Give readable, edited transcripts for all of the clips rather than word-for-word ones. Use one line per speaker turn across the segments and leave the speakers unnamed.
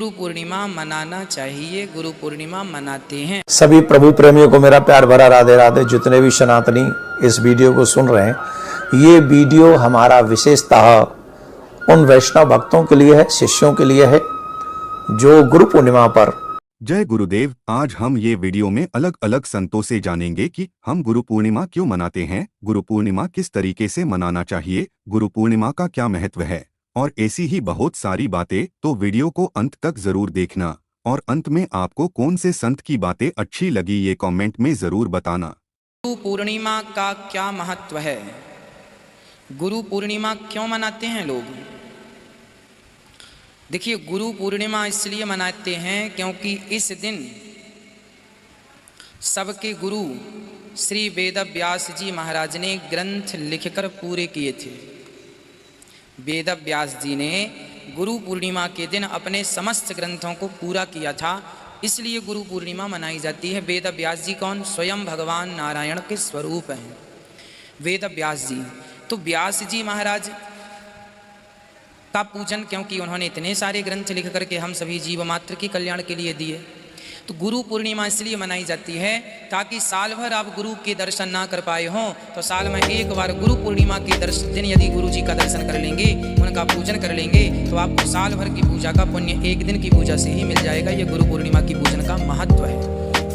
गुरु पूर्णिमा मनाना चाहिए, गुरु पूर्णिमा मनाते हैं।
सभी प्रभु प्रेमियों को मेरा प्यार भरा राधे राधे। जितने भी सनातनी इस वीडियो को सुन रहे हैं, ये वीडियो हमारा विशेषतः उन वैष्णव भक्तों के लिए है, शिष्यों के लिए है, जो गुरु पूर्णिमा पर।
जय गुरुदेव। आज हम ये वीडियो में अलग अलग संतों से जानेंगे कि हम गुरु पूर्णिमा क्यों मनाते हैं, गुरु पूर्णिमा किस तरीके से मनाना चाहिए, गुरु पूर्णिमा का क्या महत्व है और ऐसी ही बहुत सारी बातें। तो वीडियो को अंत तक जरूर देखना और अंत में आपको कौन से संत की बातें अच्छी लगी ये कमेंट में जरूर बताना।
गुरु पूर्णिमा का क्या महत्व है, गुरु पूर्णिमा क्यों मनाते हैं लोग। देखिए, गुरु पूर्णिमा इसलिए मनाते हैं क्योंकि इस दिन सबके गुरु श्री वेद व्यास जी महाराज ने ग्रंथ लिखकर पूरे किए थे। वेद व्यास जी ने गुरु पूर्णिमा के दिन अपने समस्त ग्रंथों को पूरा किया था, इसलिए गुरु पूर्णिमा मनाई जाती है। वेद व्यास जी कौन? स्वयं भगवान नारायण के स्वरूप हैं वेद व्यास जी। तो व्यास जी महाराज का पूजन, क्योंकि उन्होंने इतने सारे ग्रंथ लिख करके हम सभी जीव मात्र के कल्याण के लिए दिए, तो गुरु पूर्णिमा इसलिए मनाई जाती है ताकि साल भर आप गुरु के दर्शन ना कर पाए हों तो साल में एक बार गुरु पूर्णिमा के दिन यदि गुरु जी का दर्शन कर लेंगे, उनका पूजन कर लेंगे, तो आपको साल भर की पूजा का पुण्य एक दिन की पूजा से ही मिल जाएगा। ये गुरु पूर्णिमा की पूजन का महत्व है।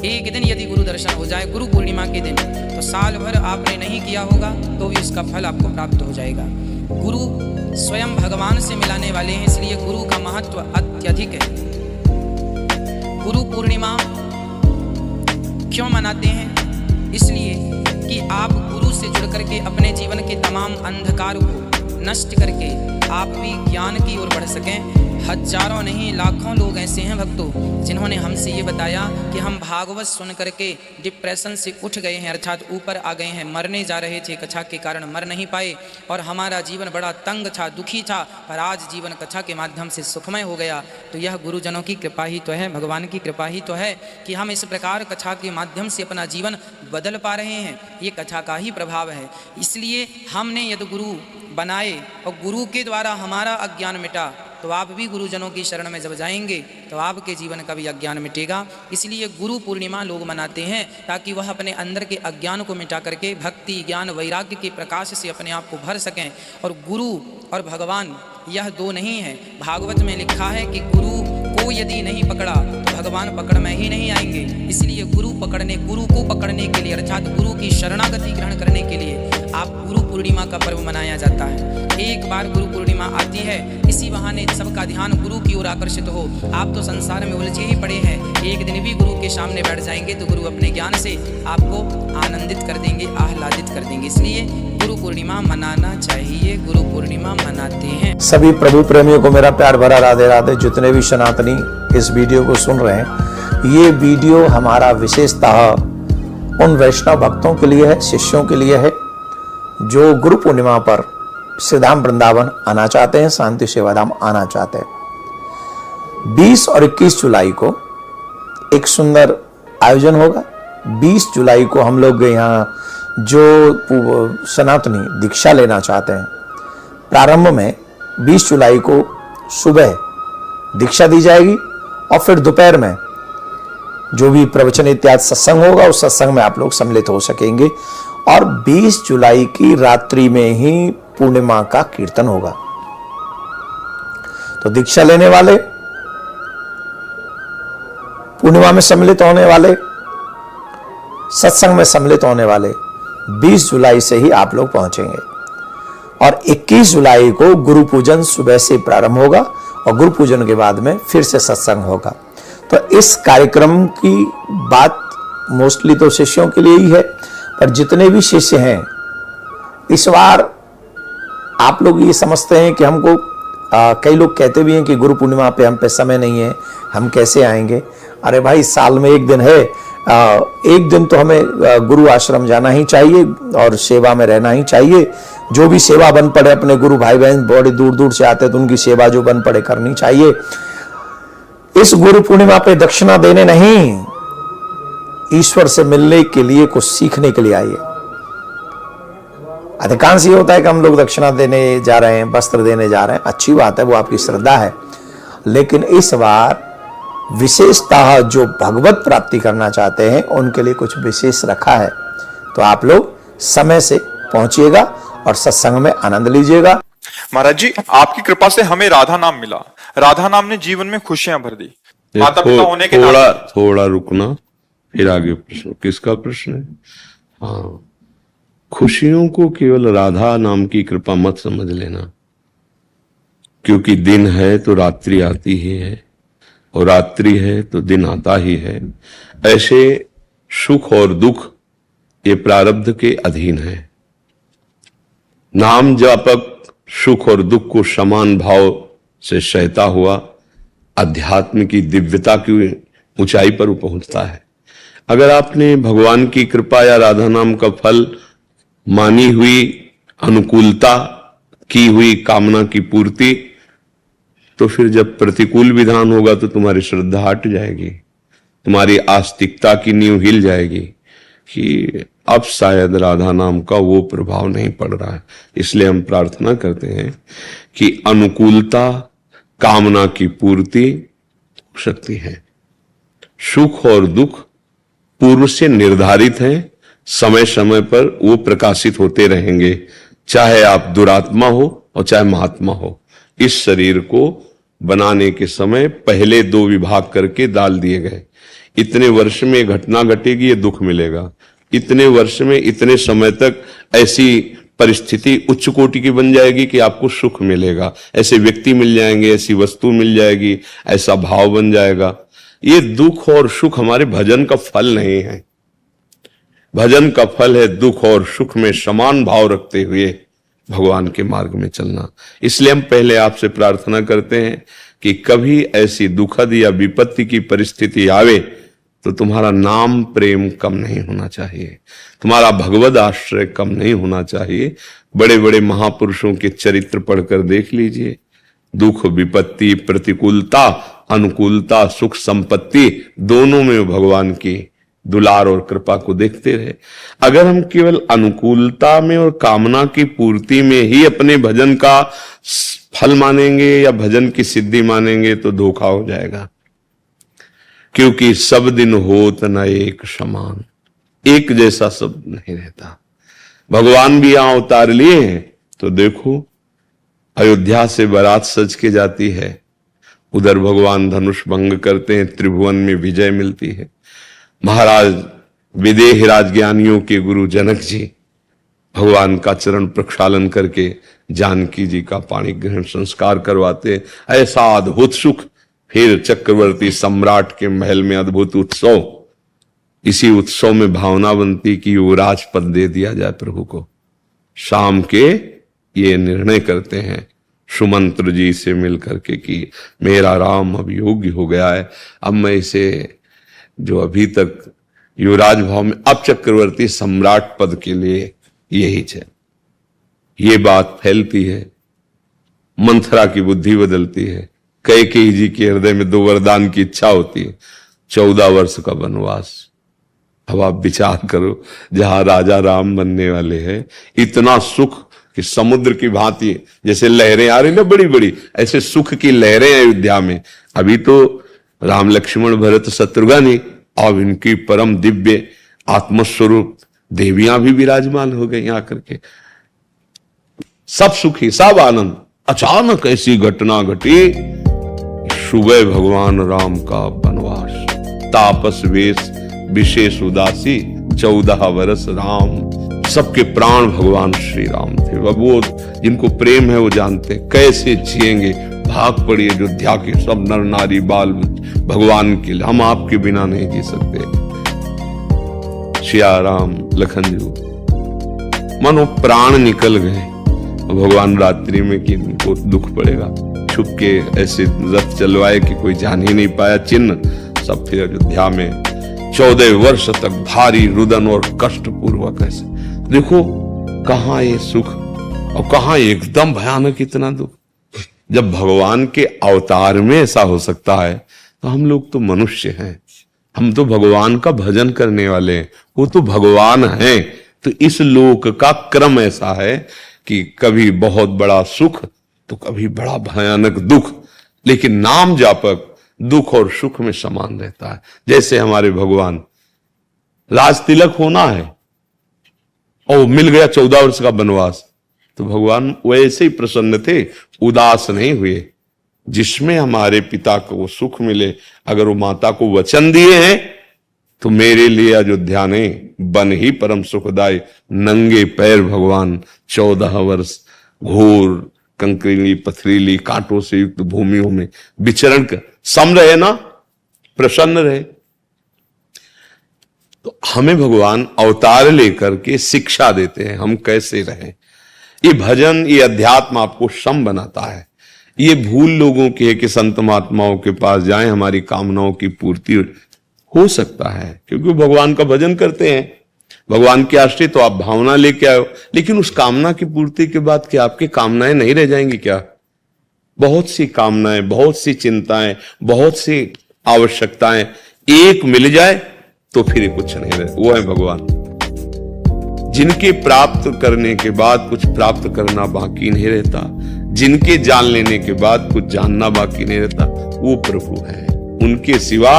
एक दिन यदि गुरु दर्शन हो जाए गुरु पूर्णिमा के दिन, तो साल भर आपने नहीं किया होगा तो भी उसका फल आपको प्राप्त हो जाएगा। गुरु स्वयं भगवान से मिलाने वाले हैं, इसलिए गुरु का महत्व अत्यधिक है। गुरु पूर्णिमा क्यों मनाते हैं? इसलिए कि आप गुरु से जुड़ करके अपने जीवन के तमाम अंधकार को नष्ट करके आप भी ज्ञान की ओर बढ़ सकें। हजारों नहीं लाखों लोग ऐसे हैं भक्तों जिन्होंने हमसे ये बताया कि हम भागवत सुन करके डिप्रेशन से उठ गए हैं, अर्थात ऊपर आ गए हैं। मरने जा रहे थे, कथा के कारण मर नहीं पाए और हमारा जीवन बड़ा तंग था, दुखी था, पर आज जीवन कथा के माध्यम से सुखमय हो गया। तो यह गुरुजनों की कृपा ही तो है, भगवान की कृपा ही तो है कि हम इस प्रकार कथा के माध्यम से अपना जीवन बदल पा रहे हैं। ये कथा का ही प्रभाव है। इसलिए हमने यदि गुरु बनाए और गुरु के द्वारा हमारा अज्ञान मिटा, तो आप भी गुरुजनों की शरण में जब जाएंगे तो आपके जीवन का भी अज्ञान मिटेगा। इसलिए गुरु पूर्णिमा लोग मनाते हैं ताकि वह अपने अंदर के अज्ञान को मिटा करके भक्ति, ज्ञान, वैराग्य के प्रकाश से अपने आप को भर सकें। और गुरु और भगवान यह दो नहीं है। भागवत में लिखा है कि गुरु को यदि नहीं पकड़ा तो भगवान पकड़ में ही नहीं आएंगे। इसलिए गुरु को पकड़ने के लिए, अर्थात गुरु की शरणागति ग्रहण करने के लिए आप गुरु पूर्णिमा का पर्व मनाया जाता है। एक बार गुरु पूर्णिमा आती है, इसी बहाने सबका ध्यान गुरु की ओर आकर्षित हो। आप तो संसार में उलझे ही पड़े हैं, एक दिन भी गुरु के सामने बैठ जाएंगे तो गुरु अपने ज्ञान से आपको आनंदित कर देंगे, आह्लादित कर देंगे। इसलिए गुरु पूर्णिमा मनाना चाहिए, गुरु पूर्णिमा मनाते हैं।
सभी प्रभु प्रेमियों को मेरा प्यार भरा राधे राधे। जितने भी सनातनी इस वीडियो को सुन रहे हैं, ये वीडियो हमारा विशेषतः उन वैष्णव भक्तों के लिए है, शिष्यों के लिए है, जो गुरु पूर्णिमा पर श्रीधाम वृंदावन आना चाहते हैं, शांति सेवाधाम आना चाहते हैं। 20 और 21 जुलाई को एक सुंदर आयोजन होगा। 20 जुलाई को हम लोग यहाँ जो सनातनी दीक्षा लेना चाहते हैं, प्रारंभ में 20 जुलाई को सुबह दीक्षा दी जाएगी और फिर दोपहर में जो भी प्रवचन इत्यादि सत्संग होगा उस सत्संग में आप लोग सम्मिलित हो सकेंगे। और 20 जुलाई की रात्रि में ही पूर्णिमा का कीर्तन होगा। तो दीक्षा लेने वाले, पूर्णिमा में सम्मिलित होने वाले, सत्संग में सम्मिलित होने वाले 20 जुलाई से ही आप लोग पहुंचेंगे। और 21 जुलाई को गुरु पूजन सुबह से प्रारंभ होगा और गुरु पूजन के बाद में फिर से सत्संग होगा। तो इस कार्यक्रम की बात मोस्टली तो शिष्यों के लिए ही है, पर जितने भी शिष्य हैं इस बार आप लोग ये समझते हैं कि हमको कई लोग कहते भी हैं कि गुरु पूर्णिमा पे हम पे समय नहीं है, हम कैसे आएंगे। अरे भाई, साल में एक दिन है, एक दिन तो हमें गुरु आश्रम जाना ही चाहिए और सेवा में रहना ही चाहिए। जो भी सेवा बन पड़े, अपने गुरु भाई बहन बड़े दूर दूर से आते हैं तो उनकी सेवा जो बन पड़े करनी चाहिए। इस गुरु पूर्णिमा पे दक्षिणा देने नहीं, ईश्वर से मिलने के लिए, कुछ सीखने के लिए आइए। अधिकांश ये होता है कि हम लोग दक्षिणा देने जा रहे हैं, वस्त्र देने जा रहे हैं, अच्छी बात है, वो आपकी श्रद्धा है। लेकिन इस बार विशेषतः जो भगवत प्राप्ति करना चाहते हैं उनके लिए कुछ विशेष रखा है। तो आप लोग समय से पहुंचिएगा और सत्संग में आनंद लीजिएगा।
महाराज जी, आपकी कृपा से हमें राधा नाम मिला। राधा नाम ने जीवन में खुशियां भर दी। माता पिता होने के नाते
थोड़ा रुकना, फिर आगे प्रश्न। किसका प्रश्न है? हाँ, खुशियों को केवल राधा नाम की कृपा मत समझ लेना, क्योंकि दिन है तो रात्रि आती ही है और रात्रि है तो दिन आता ही है। ऐसे सुख और दुख ये प्रारब्ध के अधीन है। नाम जापक सुख और दुख को समान भाव से सहता हुआ अध्यात्म की दिव्यता की ऊंचाई पर पहुंचता है। अगर आपने भगवान की कृपा या राधा नाम का फल मानी हुई अनुकूलता, की हुई कामना की पूर्ति, तो फिर जब प्रतिकूल विधान होगा तो तुम्हारी श्रद्धा हट जाएगी, तुम्हारी आस्तिकता की नींव हिल जाएगी कि अब शायद राधा नाम का वो प्रभाव नहीं पड़ रहा है। इसलिए हम प्रार्थना करते हैं कि अनुकूलता, कामना की पूर्ति हो सकती है। सुख और दुख पूर्व से निर्धारित हैं, समय समय पर वो प्रकाशित होते रहेंगे, चाहे आप दुरात्मा हो और चाहे महात्मा हो। इस शरीर को बनाने के समय पहले 2 विभाग करके डाल दिए गए। इतने वर्ष में घटना घटेगी, ये दुख मिलेगा। इतने वर्ष में इतने समय तक ऐसी परिस्थिति उच्च कोटि की बन जाएगी कि आपको सुख मिलेगा। ऐसे व्यक्ति मिल जाएंगे, ऐसी वस्तु मिल जाएगी, ऐसा भाव बन जाएगा। ये दुख और सुख हमारे भजन का फल नहीं है। भजन का फल है दुख और सुख में समान भाव रखते हुए भगवान के मार्ग में चलना। इसलिए हम पहले आपसे प्रार्थना करते हैं कि कभी ऐसी दुखद या विपत्ति की परिस्थिति आवे तो तुम्हारा नाम प्रेम कम नहीं होना चाहिए, तुम्हारा भगवद आश्रय कम नहीं होना चाहिए। बड़े बड़े महापुरुषों के चरित्र पढ़कर देख लीजिए। दुख, विपत्ति, प्रतिकूलता, अनुकूलता, सुख, संपत्ति, दोनों में भगवान की दुलार और कृपा को देखते रहे। अगर हम केवल अनुकूलता में और कामना की पूर्ति में ही अपने भजन का फल मानेंगे या भजन की सिद्धि मानेंगे तो धोखा हो जाएगा, क्योंकि सब दिन होत न एक समान, एक जैसा सब नहीं रहता। भगवान भी यहां उतार लिए हैं तो देखो, अयोध्या से बारात सज के जाती है, उधर भगवान धनुष भंग करते हैं, त्रिभुवन में विजय मिलती है। महाराज विदेह राजज्ञानियों के गुरु जनक जी भगवान का चरण प्रक्षालन करके जानकी जी का पाणी ग्रहण संस्कार करवाते। ऐसा अद्भुत सुख। फिर चक्रवर्ती सम्राट के महल में अद्भुत उत्सव। इसी उत्सव में भावना बनती कि युवराज पद दे दिया जाए प्रभु को। शाम के ये निर्णय करते हैं सुमंत्र जी से मिलकर के कि मेरा राम अब योग्य हो गया है, अब मैं इसे जो अभी तक युवराज भाव में, अब चक्रवर्ती सम्राट पद के लिए यही है। ये बात फैलती है, मंथरा की बुद्धि बदलती है। कैकेयी जी के हृदय में 2 वरदान की इच्छा होती है, 14 वर्ष का वनवास। अब आप विचार करो, जहां राजा राम बनने वाले हैं, इतना सुख कि समुद्र की भांति जैसे लहरें आ रही ना बड़ी बड़ी, ऐसे सुख की लहरें अयोध्या में। अभी तो राम लक्ष्मण भरत शत्रुघ्न, अब इनकी परम दिव्य आत्मस्वरूप देवियां भी विराजमान हो गई आकर के। सब सुखी, सब आनंद। अचानक ऐसी घटना घटी, सुबह भगवान राम का वनवास, तापस वेश, विशेष उदासी, 14 वर्ष राम। सबके प्राण भगवान श्री राम थे। अब वो जिनको प्रेम है वो जानते कैसे जिएंगे। भाग पड़ी अयोध्या के सब नर नारी बाल भगवान के लिए, हम आपके बिना नहीं जी सकते। सिया राम लखन जी मानो प्राण निकल गए। भगवान रात्रि में कि इनको दुख पड़ेगा, छुप के ऐसे रथ चलवाए कि कोई जान ही नहीं पाया चिन्ह। सब फिर अयोध्या में 14 वर्ष तक भारी रुदन और कष्ट पूर्वक ऐसे। देखो कहां ये सुख और कहां एकदम भयानक इतना दुख। जब भगवान के अवतार में ऐसा हो सकता है तो हम लोग तो मनुष्य हैं, हम तो भगवान का भजन करने वाले हैं, वो तो भगवान हैं। तो इस लोक का क्रम ऐसा है कि कभी बहुत बड़ा सुख तो कभी बड़ा भयानक दुख। लेकिन नाम जापक दुख और सुख में समान रहता है। जैसे हमारे भगवान, राज तिलक होना है और मिल गया 14 वर्ष का वनवास, तो भगवान वैसे ही प्रसन्न थे, उदास नहीं हुए। जिसमें हमारे पिता को सुख मिले, अगर वो माता को वचन दिए हैं तो मेरे लिए अयोध्या ने बन ही परम सुखदाई। नंगे पैर भगवान 14 वर्ष घोर कंकरीली पथरीली कांटों से युक्त भूमियों में विचरण कर सम रहे ना, प्रसन्न रहे। तो हमें भगवान अवतार लेकर के शिक्षा देते हैं हम कैसे रहें। ये भजन, ये अध्यात्म आपको सम बनाता है। ये भूल लोगों की है कि संत महात्माओं के पास जाएं, हमारी कामनाओं की पूर्ति हो सकता है, क्योंकि भगवान का भजन करते हैं, भगवान के आश्रित, तो आप भावना लेके आए हो। लेकिन उस कामना की पूर्ति के बाद क्या आपकी कामनाएं नहीं रह जाएंगी क्या? बहुत सी कामनाएं, बहुत सी चिंताएं, बहुत सी आवश्यकताएं एक मिल जाए तो फिर कुछ नहीं रहे। वो है भगवान, जिनके प्राप्त करने के बाद कुछ प्राप्त करना बाकी नहीं रहता, जिनके जान लेने के बाद कुछ जानना बाकी नहीं रहता, वो प्रभु है। उनके सिवा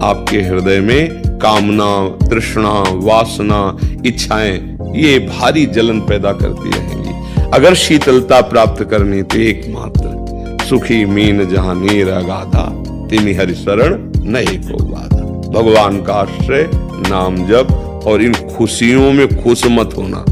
आपके हृदय में कामना, तृष्णा, वासना, इच्छाएं ये भारी जलन पैदा करती रहेंगी। अगर शीतलता प्राप्त करनी तो एकमात्र सुखी मीन जहां नीर अगाधा, तिनि हरि शरण नहीं को बाधा। भगवान का आश्रय, नाम जप, और इन खुशियों में खुश मत होना।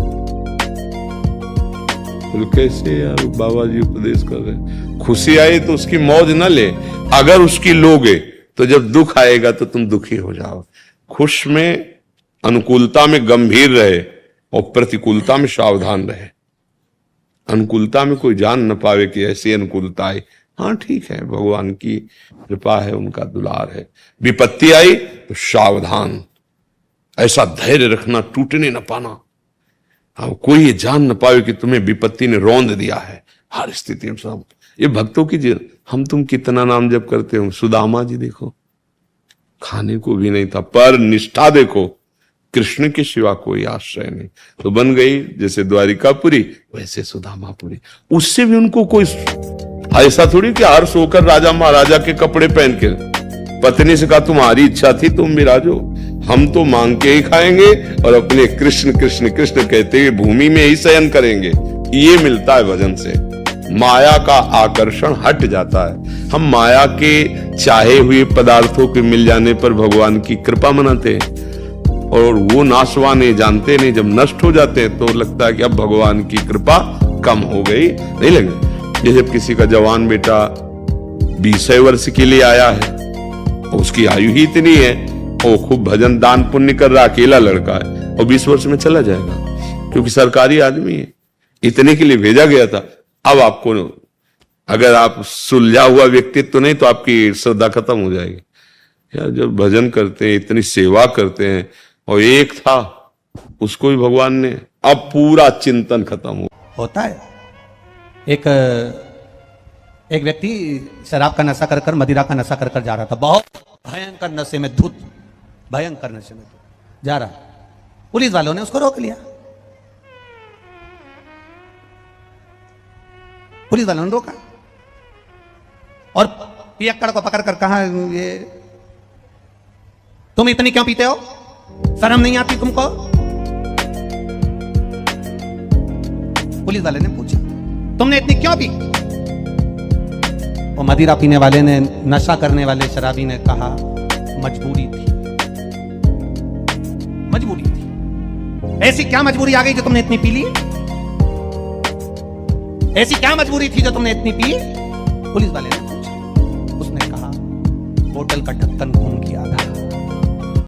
कैसे यार बाबा जी उपदेश कर रहे, खुशी आई तो उसकी मौज न ले, अगर उसकी लोगे तो जब दुख आएगा तो तुम दुखी हो जाओ। खुश में, अनुकूलता में गंभीर रहे और प्रतिकूलता में सावधान रहे। अनुकूलता में कोई जान न पावे कि ऐसी अनुकूलता आई, हाँ ठीक है, भगवान की कृपा है, उनका दुलार है। विपत्ति आई तो सावधान, ऐसा धैर्य रखना, टूटने न पाना। हाँ, कोई ये जान न पावे कि तुम्हें विपत्ति ने रौंद दिया है। हर स्थिति में सब ये भक्तों की, हम तुम कितना नाम जप करते हो। सुदामा जी देखो, खाने को भी नहीं था, पर निष्ठा देखो, कृष्ण के सिवा कोई आश्रय नहीं, तो बन गई जैसे द्वारिकापुरी वैसे सुदामापुरी। उससे भी उनको कोई ऐसा थोड़ी कि हर सोकर राजा महाराजा के कपड़े पहन के, पत्नी से कहा तुम्हारी इच्छा थी तुम विराजो, हम तो मांग के ही खाएंगे और अपने कृष्ण कृष्ण कृष्ण कहते हुए भूमि में ही शयन करेंगे। ये मिलता है भजन से, माया का आकर्षण हट जाता है। हम माया के चाहे हुए पदार्थों के मिल जाने पर भगवान की कृपा मनाते हैं, और वो नाशवान है, जानते नहीं, जब नष्ट हो जाते हैं तो लगता है कि अब भगवान की कृपा कम हो गई। नहीं लगे, जैसे किसी का जवान बेटा 20 वर्ष के लिए आया है, उसकी आयु ही इतनी है, वो खूब भजन दान पुण्य कर रहा, अकेला लड़का है, और 20 वर्ष में चला जाएगा, क्योंकि सरकारी आदमी है, इतने के लिए भेजा गया था। अब आपको, अगर आप सुलझा हुआ व्यक्तित्व तो नहीं, तो आपकी श्रद्धा खत्म हो जाएगी। यार जब भजन करते हैं, इतनी सेवा करते हैं, और एक था उसको भी भगवान ने, अब पूरा चिंतन खत्म
होता है। एक व्यक्ति शराब का नशा कर कर, मदिरा का नशा कर कर जा रहा था, बहुत भयंकर नशे में धुत, भयंकर नशे में जा रहा। पुलिस वालों ने उसको रोक लिया। पुलिस वालों ने रोका और पियक्कड़ को पकड़ कर कहा, ये तुम इतनी क्यों पीते हो, शर्म नहीं आती तुमको? पुलिस वाले ने पूछा तुमने इतनी क्यों पी? वो मदिरा पीने वाले ने, नशा करने वाले शराबी ने कहा मजबूरी थी, मजबूरी थी। ऐसी क्या मजबूरी आ गई जो तुमने इतनी पी ली? ऐसी क्या मजबूरी थी जो तुमने इतनी पी? पुलिस वाले ने पूछा। उसने कहा बोतल का ढक्कन खून की आधा